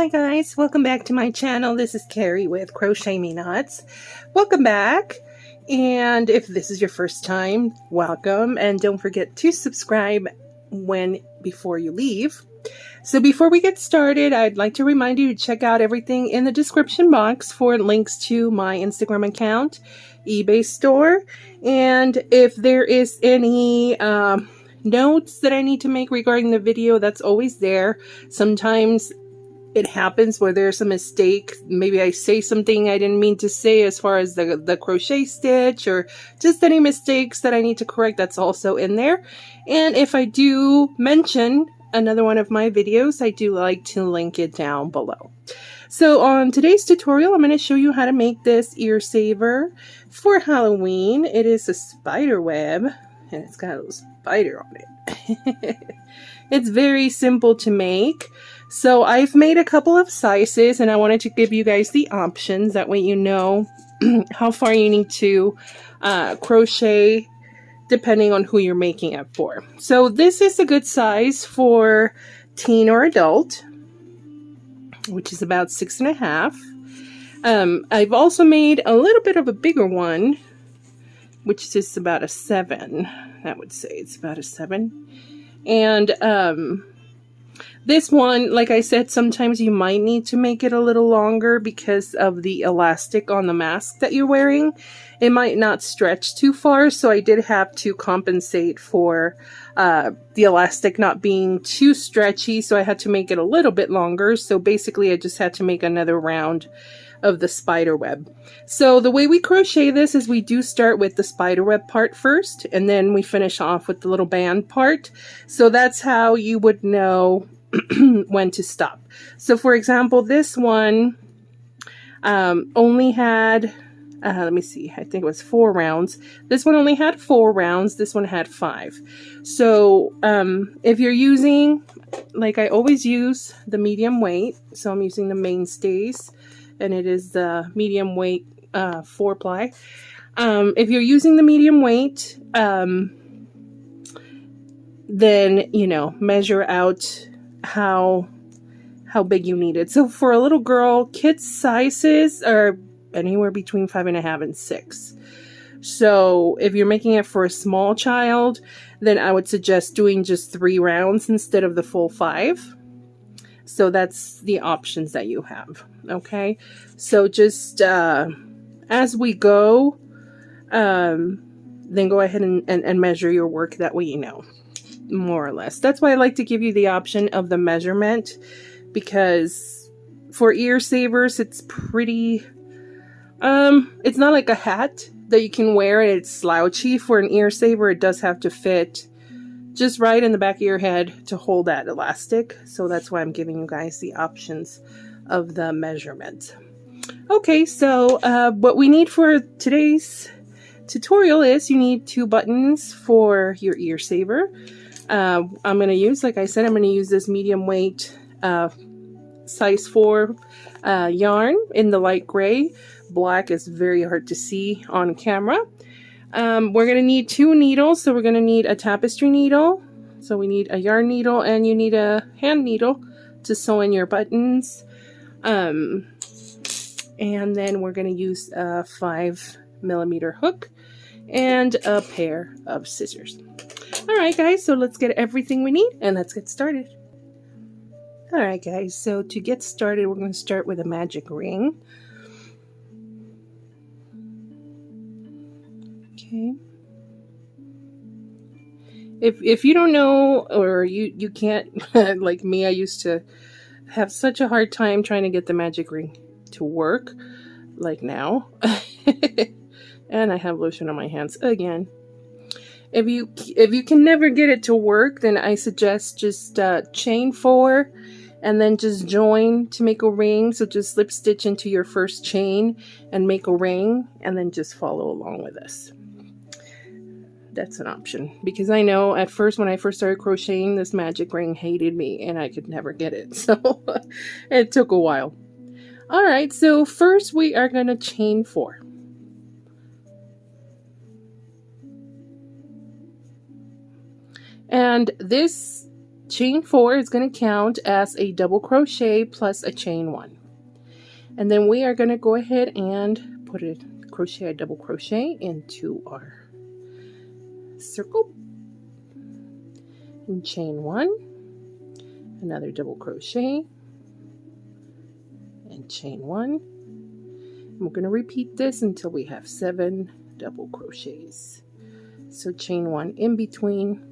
Hi guys, welcome back to my channel. This is Kari with Crochet Me Knots. Welcome back, and if this is your first time, welcome, and don't forget to subscribe before you leave. So before we get started, I'd like to remind you to check out everything in the description box for links to my Instagram account, eBay store, and if there is any notes that I need to make regarding the video, that's always there. Sometimes it happens where there's a mistake. Maybe I say something I didn't mean to say as far as the crochet stitch, or just any mistakes that I need to correct. That's also in there. And if I do mention another one of my videos, I do like to link it down below. So on today's tutorial, I'm going to show you how to make this ear saver for Halloween. It is a spider web, and it's got a little spider on it. It's very simple to make. So I've made a couple of sizes, and I wanted to give you guys the options. That way you know how far you need to crochet depending on who you're making it for. So this is a good size for teen or adult, which is about 6.5. I've also made a little bit of a bigger one, which is just about a 7. I would say it's about a 7. And this one, like I said, sometimes you might need to make it a little longer because of the elastic on the mask that you're wearing. It might not stretch too far, so I did have to compensate for the elastic not being too stretchy, so I had to make it a little bit longer. So basically I just had to make another round of the spider web. So the way we crochet this is we do start with the spider web part first, and then we finish off with the little band part. So that's how you would know when to stop. So for example, this one only had let me see, I think it was 4 rounds. This one only had 4 rounds. This one had 5. So if you're using, like I always use, the medium weight, so I'm using the mainstays, and it is the medium weight 4-ply. If you're using the medium weight, then, you know, measure out how big you need it. So for a little girl, kids sizes are anywhere between 5.5 and 6. So if you're making it for a small child, then I would suggest doing just 3 rounds instead of the full 5. So that's the options that you have. Okay, so just as we go, then go ahead and measure your work. That way you know, more or less. That's why I like to give you the option of the measurement, because for ear savers, it's pretty, it's not like a hat that you can wear and it's slouchy. For an ear saver, it does have to fit just right in the back of your head to hold that elastic. So that's why I'm giving you guys the options of the measurement. Okay, so what we need for today's tutorial is you need 2 buttons for your ear saver. I'm going to use, like I said, I'm going to use this medium weight size 4 yarn in the light gray. Black is very hard to see on camera. We're going to need 2 needles, so we're going to need a tapestry needle. So we need a yarn needle, and you need a hand needle to sew in your buttons. And then we're going to use a 5mm hook and a pair of scissors. Alright guys, so let's get everything we need and let's get started. Alright guys, so to get started, we're going to start with a magic ring. Okay. If you don't know, or you can't, like me, I used to have such a hard time trying to get the magic ring to work, like now. And I have lotion on my hands again. If you can never get it to work, then I suggest just chain 4 and then just join to make a ring. So just slip stitch into your first chain and make a ring, and then just follow along with this. That's an option, because I know at first, when I first started crocheting, this magic ring hated me and I could never get it. So it took a while. Alright, so first we are going to chain 4. And this chain 4 is going to count as a double crochet plus a chain 1. And then we are going to go ahead and put a double crochet into our circle and chain 1, another double crochet and chain 1. And we're going to repeat this until we have 7 double crochets. So chain 1 in between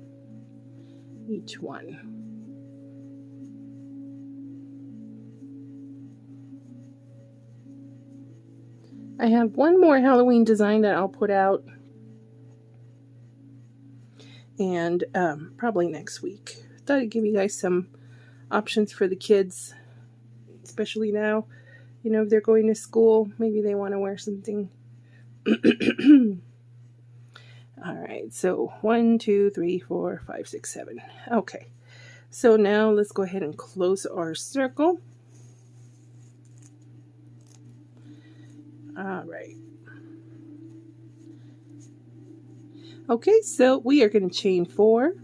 each one. I have one more Halloween design that I'll put out, and probably next week. Thought I'd give you guys some options for the kids, especially now, you know, if they're going to school, maybe they want to wear something. All right, so 1, 2, 3, 4, 5, 6, 7. Okay, so now let's go ahead and close our circle. All right. Okay, so we are going to chain 5,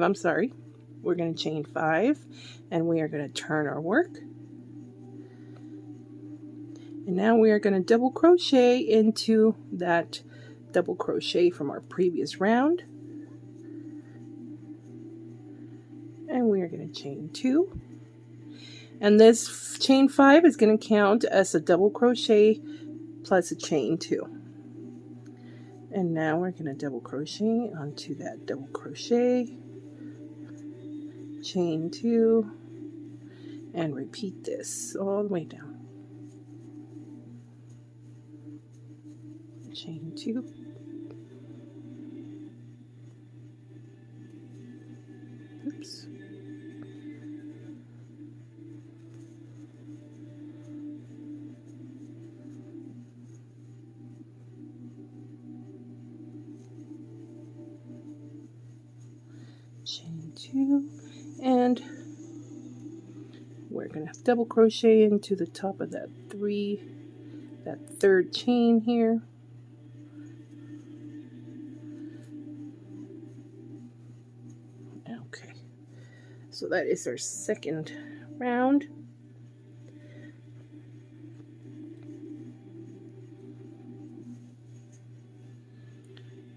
I'm sorry. We're going to chain 5, and we are going to turn our work. And now we are going to double crochet into that double crochet from our previous round. And we are going to chain 2. And this chain 5 is going to count as a double crochet plus a chain 2. And now we're going to double crochet onto that double crochet, chain 2, and repeat this all the way down. Chain 2. Oops. Chain 2, and we're going to double crochet into the top of that third chain here. Okay, so that is our second round.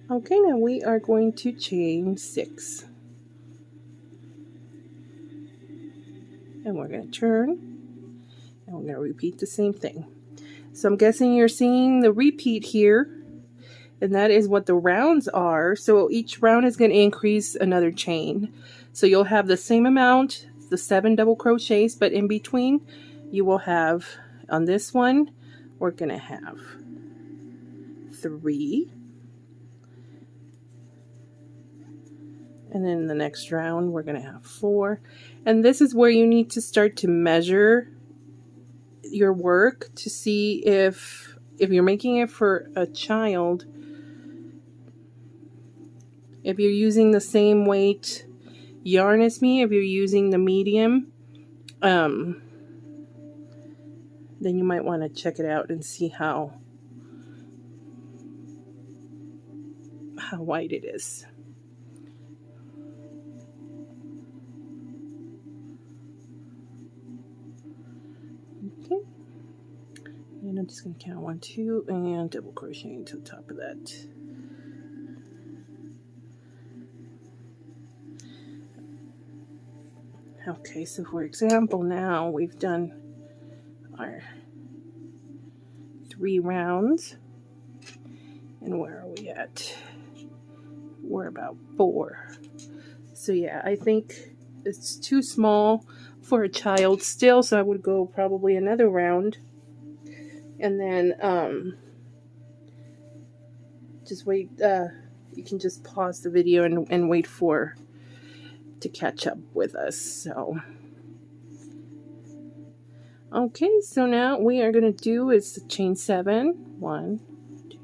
Okay, now we are going to chain 6. And we're going to turn, and we're going to repeat the same thing. So I'm guessing you're seeing the repeat here, and that is what the rounds are. So each round is going to increase another chain. So you'll have the same amount, the 7 double crochets, but in between you will have, on this one, we're going to have 3. And then in the next round, we're going to have 4. And this is where you need to start to measure your work to see if you're making it for a child, if you're using the same weight yarn as me, if you're using the medium, then you might want to check it out and see how wide it is. Okay, and I'm just going to count 1, 2, and double crochet into the top of that. Okay, so for example, now we've done our 3 rounds, and where are we at? We're about 4. So yeah, I think it's too small for a child still, so I would go probably another round, and then just wait. You can just pause the video and wait for to catch up with us. So okay, so now we are going to do is chain 7, 1, 2,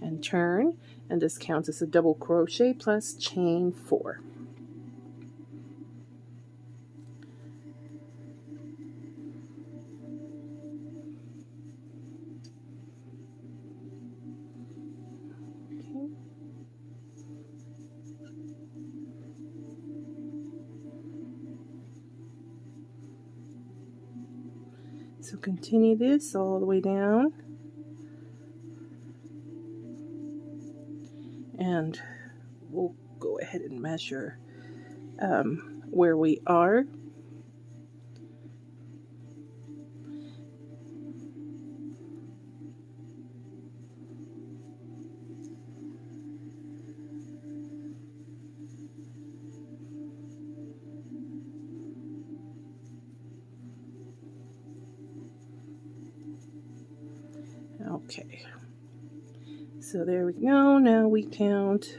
and turn, and this counts as a double crochet plus chain 4. So continue this all the way down, and we'll go ahead and measure where we are. Okay, so there we go. Now we count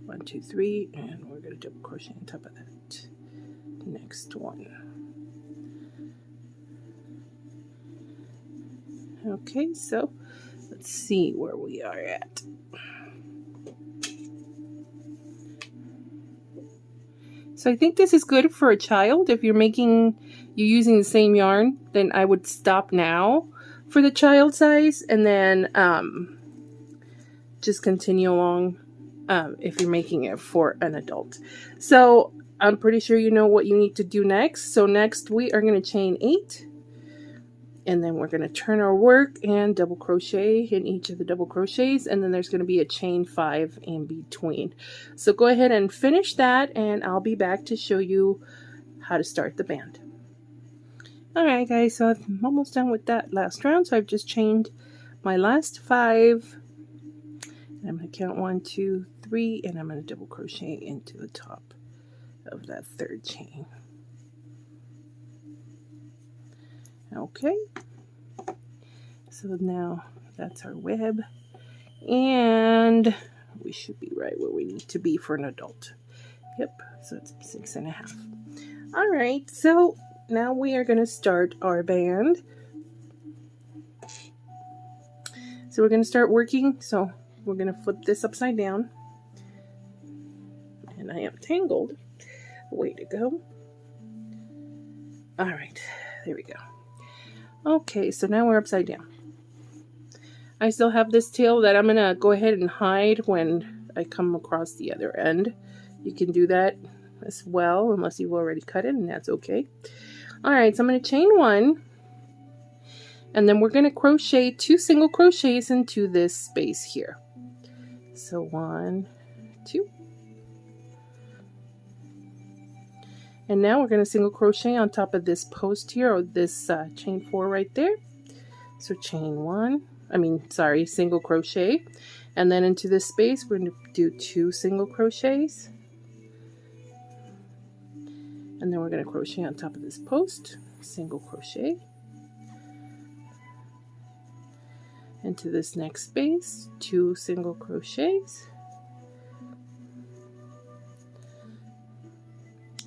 1, 2, 3, and we're going to double crochet on top of that next one. Okay, so let's see where we are at. So I think this is good for a child. If you're using the same yarn, then I would stop now for the child size, and then just continue along if you're making it for an adult. So I'm pretty sure you know what you need to do next. So next we are going to chain 8, and then we're going to turn our work and double crochet in each of the double crochets, and then there's going to be a chain 5 in between. So go ahead and finish that, and I'll be back to show you how to start the band. Alright guys, so I'm almost done with that last round. So I've just chained my last 5, and I'm going to count 1, 2, 3, and I'm going to double crochet into the top of that 3rd chain. Okay, so now that's our web, and we should be right where we need to be for an adult. Yep, so it's 6.5. Alright, so now we are going to start our band. So we're going to start working. So we're going to flip this upside down, and I am tangled. Way to go. Alright, there we go. Okay, so now we're upside down. I still have this tail that I'm going to go ahead and hide when I come across the other end. You can do that as well, unless you've already cut it, and that's okay. Alright, so I'm going to chain 1, and then we're going to crochet 2 single crochets into this space here. So 1, 2. And now we're going to single crochet on top of this post here, or this chain 4 right there. So single crochet, and then into this space we're going to do 2 single crochets, and then we're going to crochet on top of this post, single crochet, into this next space, 2 single crochets,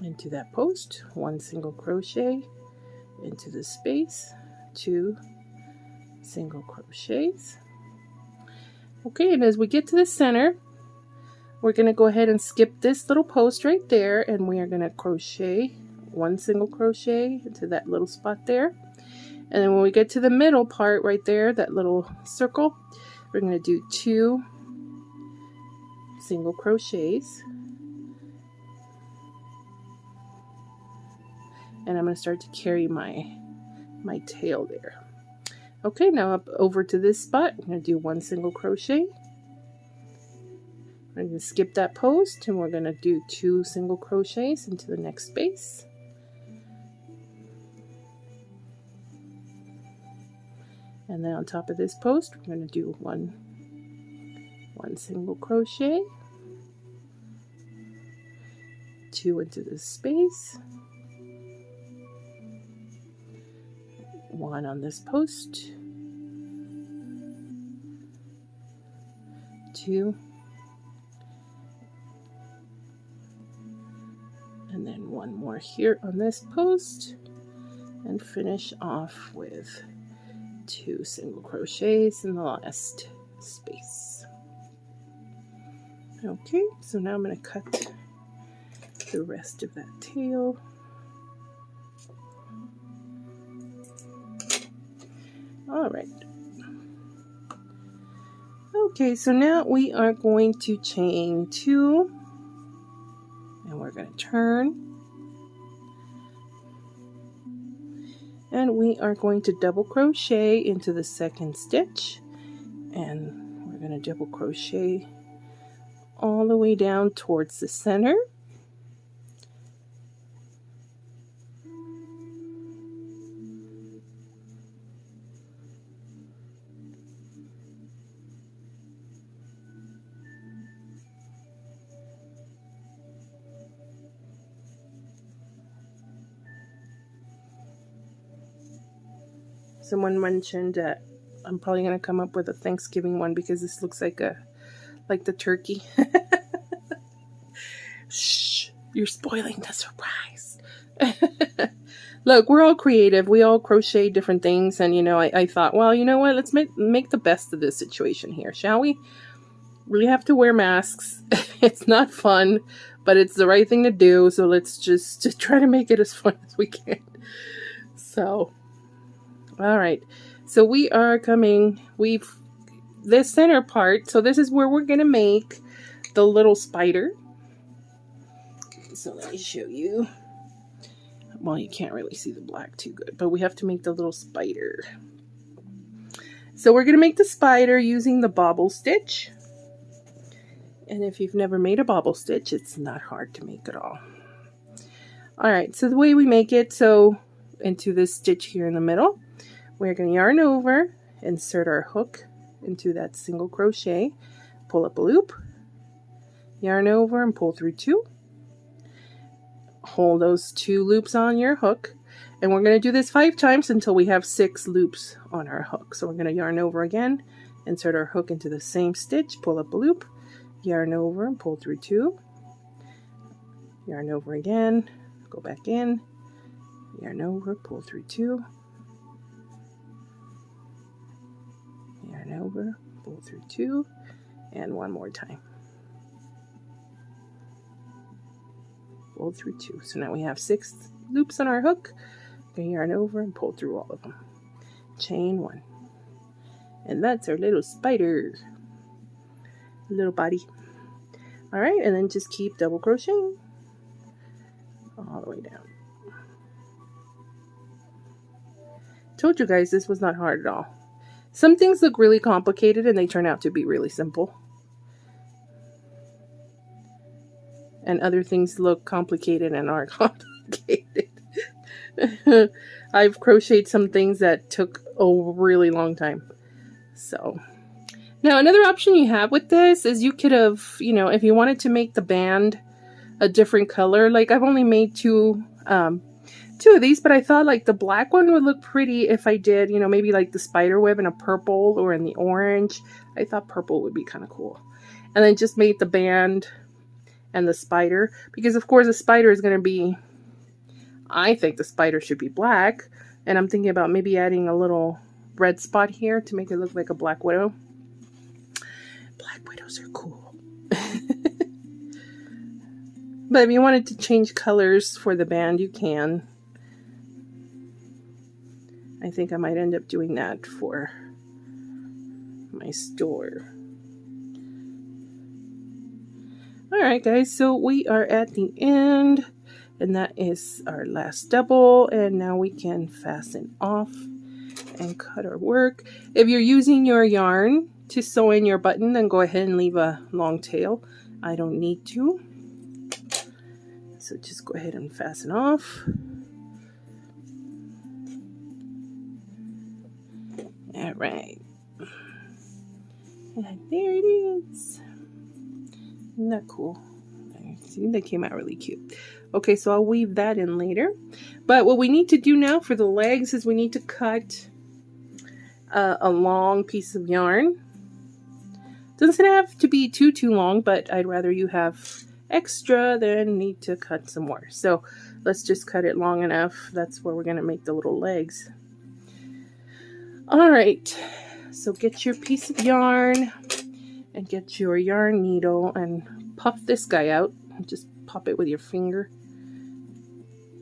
into that post, 1 single crochet, into the space, 2 single crochets. Okay, and as we get to the center, we're going to go ahead and skip this little post right there, and we are going to crochet 1 single crochet into that little spot there. And then when we get to the middle part right there, that little circle, we're going to do 2 single crochets. And I'm going to start to carry my tail there. Okay, now up over to this spot, I'm going to do 1 single crochet. I'm going to skip that post, and we're going to do 2 single crochets into the next space. And then on top of this post, we're going to do one single crochet, 2 into this space, 1 on this post, 2, and then 1 more here on this post, and finish off with 2 single crochets in the last space. Okay, so now I'm going to cut the rest of that tail. All right. Okay, so now we are going to chain 2, and we're going to turn, And we are going to double crochet into the second stitch, and we're going to double crochet all the way down towards the center. Someone mentioned that I'm probably going to come up with a Thanksgiving one because this looks like the turkey. Shh, you're spoiling the surprise. Look, we're all creative. We all crochet different things, and I thought, well, you know what? Let's make the best of this situation here, shall we? We have to wear masks. It's not fun, but it's the right thing to do. So let's just try to make it as fun as we can. So. All right, so we are coming, this center part, so this is where we're going to make the little spider. So let me show you. Well, you can't really see the black too good, but we have to make the little spider. So we're going to make the spider using the bobble stitch. And if you've never made a bobble stitch, it's not hard to make at all. All right, so the way we make it, so into this stitch here in the middle, we're going to yarn over, insert our hook into that single crochet, pull up a loop, yarn over and pull through 2. Hold those 2 loops on your hook, and we're going to do this 5 times until we have 6 loops on our hook. So we're going to yarn over again, insert our hook into the same stitch, pull up a loop, yarn over and pull through 2, yarn over again, go back in, yarn over, pull through 2, yarn over, pull through 2, and one more time. Pull through 2. So now we have 6 loops on our hook. We're going to yarn over and pull through all of them. Chain 1. And that's our little spider. Little body. Alright, and then just keep double crocheting all the way down. Told you guys this was not hard at all. Some things look really complicated and they turn out to be really simple. And other things look complicated and are complicated. I've crocheted some things that took a really long time. So, now another option you have with this is you could have, if you wanted to make the band a different color, like I've only made 2 of these, but I thought like the black one would look pretty if I did, maybe like the spider web in a purple or in the orange. I thought purple would be kind of cool. And then just made the band and the spider, because of course the spider is going to be, I think the spider should be black, and I'm thinking about maybe adding a little red spot here to make it look like a black widow. Black widows are cool. But if you wanted to change colors for the band, you can. I think I might end up doing that for my store. Alright guys, so we are at the end, and that is our last double, and now we can fasten off and cut our work. If you're using your yarn to sew in your button, then go ahead and leave a long tail. I don't need to. So just go ahead and fasten off. Alright. And there it is. Isn't that cool? See, that came out really cute. Okay, so I'll weave that in later. But what we need to do now for the legs is we need to cut a long piece of yarn. Doesn't have to be too long, but I'd rather you have extra than need to cut some more. So let's just cut it long enough. That's where we're going to make the little legs. All right, so get your piece of yarn and get your yarn needle and puff this guy out. Just pop it with your finger.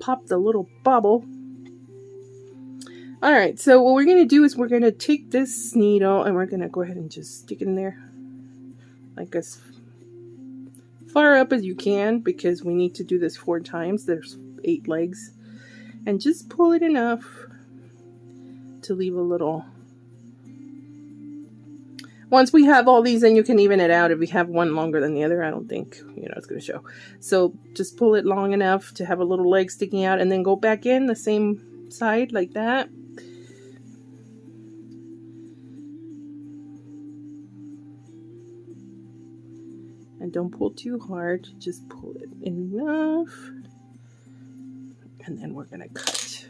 Pop the little bubble. All right, so what we're going to do is we're going to take this needle and we're going to go ahead and just stick it in there like as far up as you can, because we need to do this 4 times. There's 8 legs, and just pull it enough to leave a little. Once we have all these, then you can even it out. If we have one longer than the other, I don't think, it's going to show. So just pull it long enough to have a little leg sticking out, and then go back in the same side like that. And don't pull too hard, just pull it enough. And then we're going to cut.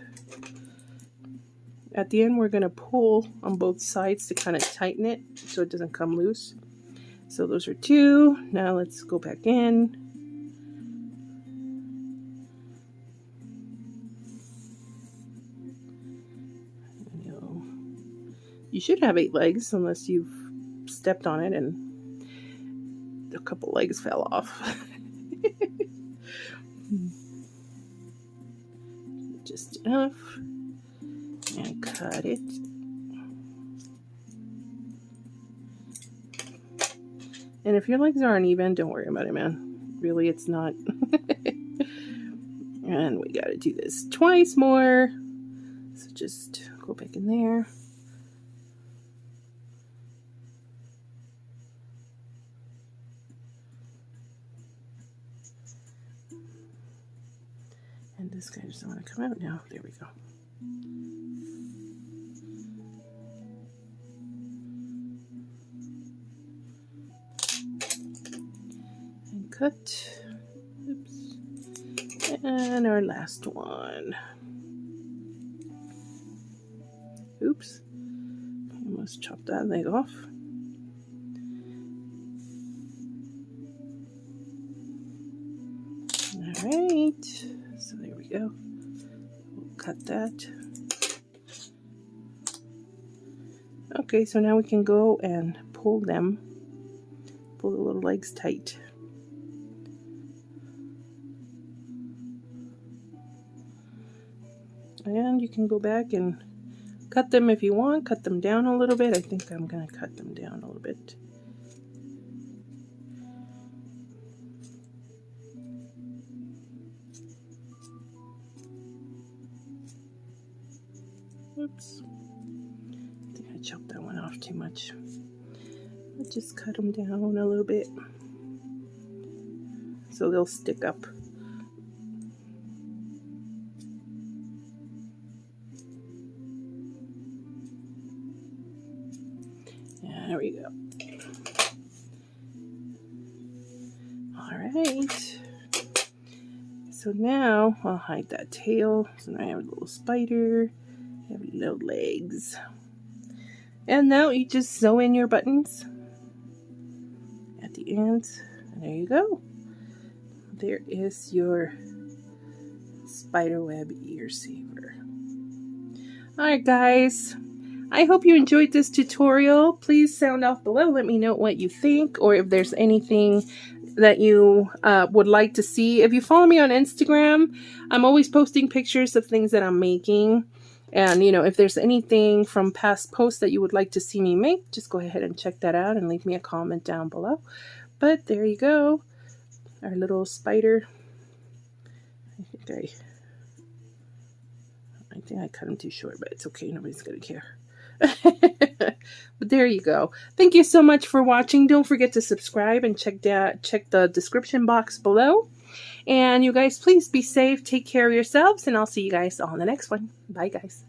At the end, we're going to pull on both sides to kind of tighten it so it doesn't come loose. So those are 2. Now let's go back in. You should have 8 legs unless you've stepped on it and a couple legs fell off. Just enough. And cut it. And if your legs aren't even, don't worry about it, man. Really, it's not. And we got to do this twice more. So just go back in there. And this guy doesn't want to come out now. There we go. And cut. Oops. And our last one. Oops. Almost chopped that leg off. All right. So there we go. We'll cut that. Okay, so now we can go and pull them. Pull the little legs tight. And you can go back and cut them if you want. Cut them down a little bit. I think I'm going to cut them down a little bit. Oops. I think I chopped that one off too much. I'll just cut them down a little bit so they'll stick up. There we go. All right. So now I'll hide that tail. So now I have a little spider. I have little legs. And now you just sew in your buttons at the ends. And there you go. There is your spiderweb ear saver. Alright guys, I hope you enjoyed this tutorial. Please sound off below. Let me know what you think, or if there's anything that you would like to see. If you follow me on Instagram, I'm always posting pictures of things that I'm making. And, if there's anything from past posts that you would like to see me make, just go ahead and check that out and leave me a comment down below. But there you go. Our little spider. I think I cut him too short, but it's okay. Nobody's going to care. But there you go. Thank you so much for watching. Don't forget to subscribe and check the description box below. And you guys, please be safe. Take care of yourselves. And I'll see you guys on the next one. Bye, guys.